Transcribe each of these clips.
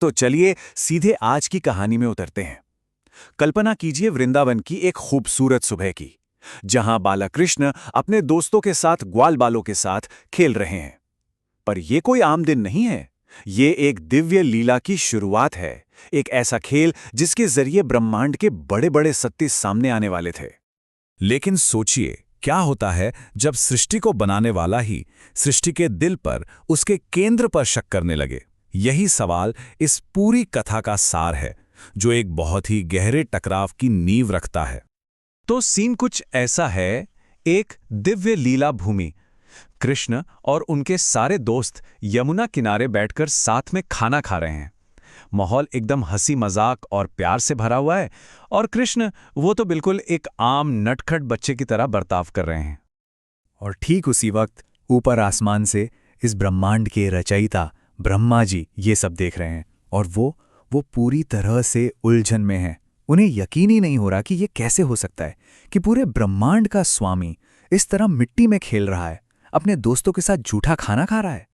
तो चलिए सीधे आज की कहानी में उतरते हैं। कल्पना कीजिए वृंदावन की एक खूबसूरत सुबह की, जहां बालक कृष्ण अपने दोस्तों के साथ ग्वाल बालों के साथ खेल रहे हैं। पर यह कोई आम दिन नहीं है। ये एक दिव्य लीला की शुरुआत है। एक ऐसा खेल जिसके जरिए ब्रह्मांड के बड़े बड़े सत्य सामने आने वाले थे। लेकिन सोचिए, क्या होता है जब सृष्टि को बनाने वाला ही सृष्टि के दिल पर, उसके केंद्र पर शक करने लगे। यही सवाल इस पूरी कथा का सार है, जो एक बहुत ही गहरे टकराव की नींव रखता है। तो सीन कुछ ऐसा है। एक दिव्य लीला भूमि। कृष्ण और उनके सारे दोस्त यमुना किनारे बैठकर साथ में खाना खा रहे हैं। माहौल एकदम हंसी मजाक और प्यार से भरा हुआ है, और कृष्ण वो तो बिल्कुल एक आम नटखट बच्चे की तरह बर्ताव कर रहे हैं। और ठीक उसी वक्त ऊपर आसमान से इस ब्रह्मांड के रचयिता ब्रह्मा जी ये सब देख रहे हैं, और वो पूरी तरह से उलझन में हैं। उन्हें यकीन ही नहीं हो रहा कि ये कैसे हो सकता है कि पूरे ब्रह्मांड का स्वामी इस तरह मिट्टी में खेल रहा है, अपने दोस्तों के साथ जूठा खाना खा रहा है।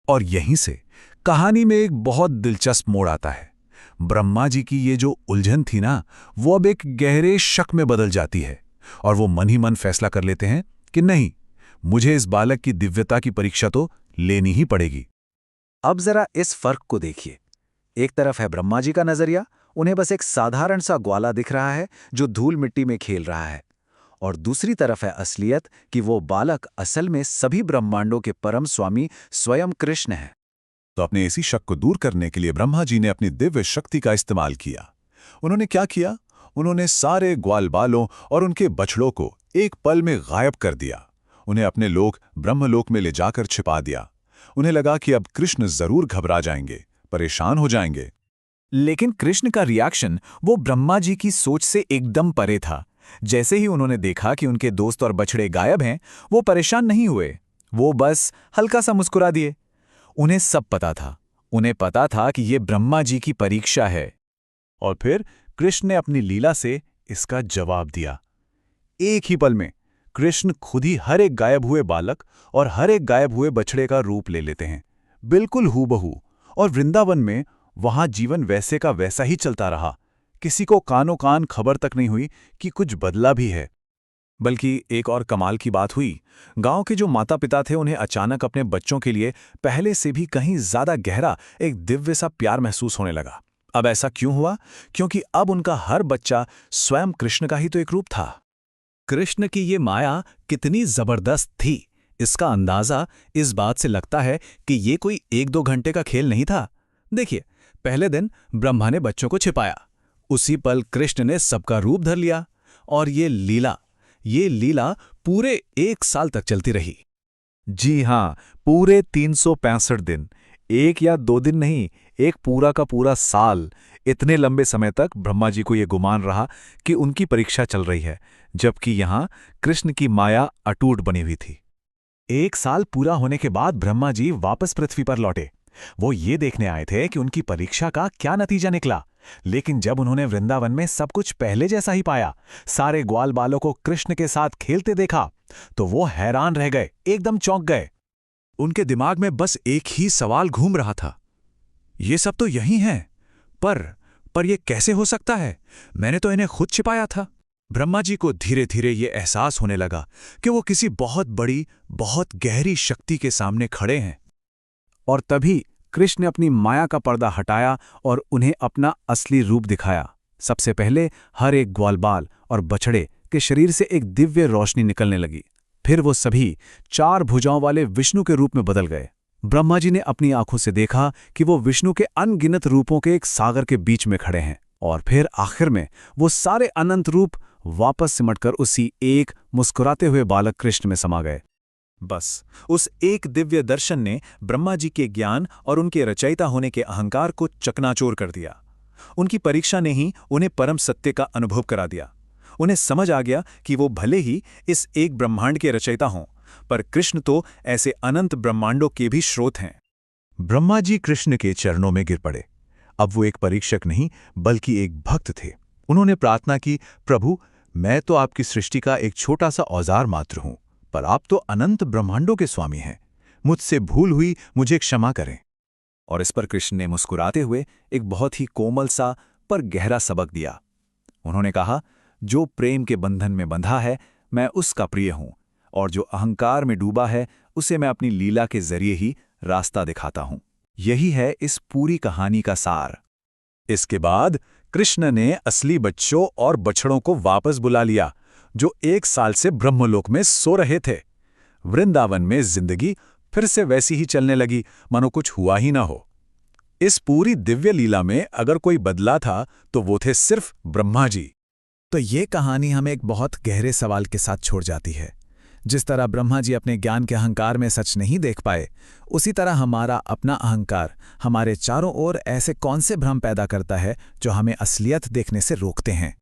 और यहीं से कहानी में एक बहुत दिलचस्प मोड़ आता है। ब्रह्मा जी की ये जो उलझन थी ना, वो अब एक गहरे शक में बदल जाती है, और वो मन ही मन फैसला कर लेते हैं कि नहीं, मुझे इस बालक की दिव्यता की परीक्षा तो लेनी ही पड़ेगी। अब जरा इस फर्क को देखिए। एक तरफ है ब्रह्मा जी का नजरिया, उन्हें बस एक साधारण सा ग्वाला दिख रहा है जो धूल मिट्टी में खेल रहा है। और दूसरी तरफ है असलियत कि वो बालक असल में सभी ब्रह्मांडों के परम स्वामी स्वयं कृष्ण है। तो अपने इसी शक को दूर करने के लिए ब्रह्मा जी ने अपनी दिव्य शक्ति का इस्तेमाल किया। उन्होंने क्या किया? उन्होंने सारे ग्वाल बालों और उनके बछड़ों को एक पल में गायब कर दिया। उन्हें अपने लोक ब्रह्मलोक में ले जाकर छिपा दिया। उन्हें लगा कि अब कृष्ण जरूर घबरा जाएंगे, परेशान हो जाएंगे। लेकिन कृष्ण का रिएक्शन वो ब्रह्मा जी की सोच से एकदम परे था। जैसे ही उन्होंने देखा कि उनके दोस्त और बछड़े गायब हैं, वो परेशान नहीं हुए। वो बस हल्का सा मुस्कुरा दिए। उन्हें सब पता था। उन्हें पता था कि ये ब्रह्मा जी की परीक्षा है। और फिर कृष्ण ने अपनी लीला से इसका जवाब दिया। एक ही पल में कृष्ण खुद ही हर एक गायब हुए बालक और हर एक गायब हुए बछड़े का रूप ले लेते हैं, बिल्कुल हूबहू। और वृंदावन में वहां जीवन वैसे का वैसा ही चलता रहा। किसी को कानों कान खबर तक नहीं हुई कि कुछ बदला भी है। बल्कि एक और कमाल की बात हुई। गांव के जो माता पिता थे, उन्हें अचानक अपने बच्चों के लिए पहले से भी कहीं ज्यादा गहरा एक दिव्य सा प्यार महसूस होने लगा। अब ऐसा क्यों हुआ? क्योंकि अब उनका हर बच्चा स्वयं कृष्ण का ही तो एक रूप था। कृष्ण की ये माया कितनी जबरदस्त थी, इसका अंदाजा इस बात से लगता है कि ये कोई 1-2 घंटे का खेल नहीं था। देखिए, पहले दिन ब्रह्मा ने बच्चों को छिपाया, उसी पल कृष्ण ने सबका रूप धर लिया, और ये लीला पूरे 1 साल तक चलती रही। जी हां, पूरे 365 दिन। 1 या 2 दिन नहीं, एक पूरा का पूरा साल। इतने लंबे समय तक ब्रह्मा जी को यह गुमान रहा कि उनकी परीक्षा चल रही है, जबकि यहां कृष्ण की माया अटूट बनी हुई थी। 1 साल पूरा होने के बाद ब्रह्मा जी वापस पृथ्वी पर लौटे। वो ये देखने आए थे कि उनकी परीक्षा का क्या नतीजा निकला। लेकिन जब उन्होंने वृंदावन में सब कुछ पहले जैसा ही पाया, सारे ग्वाल बालों को कृष्ण के साथ खेलते देखा, तो वो हैरान रह गए, एकदम चौंक गए। उनके दिमाग में बस एक ही सवाल घूम रहा था। ये सब तो यही हैं, पर ये कैसे हो सकता है? मैंने तो इन्हें खुद छिपाया था। ब्रह्मा जी को धीरे धीरे ये एहसास होने लगा कि वो किसी बहुत बड़ी, बहुत गहरी शक्ति के सामने खड़े हैं। और तभी कृष्ण ने अपनी माया का पर्दा हटाया और उन्हें अपना असली रूप दिखाया। सबसे पहले हर एक ग्वालबाल और बछड़े के शरीर से एक दिव्य रोशनी निकलने लगी। फिर वो सभी 4 भुजाओं वाले विष्णु के रूप में बदल गए। ब्रह्मा जी ने अपनी आंखों से देखा कि वो विष्णु के अनगिनत रूपों के एक सागर के बीच में खड़े हैं। और फिर आखिर में वो सारे अनंत रूप वापस सिमटकर उसी एक मुस्कुराते हुए बालक कृष्ण में समा गए। बस उस एक दिव्य दर्शन ने ब्रह्मा जी के ज्ञान और उनके रचयिता होने के अहंकार को चकनाचूर कर दिया। उनकी परीक्षा ने ही उन्हें परम सत्य का अनुभव करा दिया। उन्हें समझ आ गया कि वो भले ही इस एक ब्रह्मांड के रचयिता हों, पर कृष्ण तो ऐसे अनंत ब्रह्मांडों के भी स्रोत हैं। ब्रह्मा जी कृष्ण के चरणों में गिर पड़े। अब वो एक परीक्षक नहीं, बल्कि एक भक्त थे। उन्होंने प्रार्थना की, प्रभु, मैं तो आपकी सृष्टि का एक छोटा सा औजार मात्र हूं, पर आप तो अनंत ब्रह्मांडों के स्वामी हैं। मुझसे भूल हुई, मुझे क्षमा करें। और इस पर कृष्ण ने मुस्कुराते हुए एक बहुत ही कोमल सा पर गहरा सबक दिया। उन्होंने कहा, जो प्रेम के बंधन में बंधा है मैं उसका प्रिय हूं, और जो अहंकार में डूबा है उसे मैं अपनी लीला के जरिए ही रास्ता दिखाता हूं। यही है इस पूरी कहानी का सार। इसके बाद कृष्ण ने असली बच्चों और बछड़ों को वापस बुला लिया, जो 1 साल से ब्रह्मलोक में सो रहे थे। वृंदावन में जिंदगी फिर से वैसी ही चलने लगी, मानो कुछ हुआ ही ना हो। इस पूरी दिव्य लीला में अगर कोई बदला था तो वो थे सिर्फ ब्रह्मा जी। तो ये कहानी हमें एक बहुत गहरे सवाल के साथ छोड़ जाती है। जिस तरह ब्रह्मा जी अपने ज्ञान के अहंकार में सच नहीं देख पाए, उसी तरह हमारा अपना अहंकार हमारे चारों ओर ऐसे कौन से भ्रम पैदा करता है जो हमें असलियत देखने से रोकते हैं।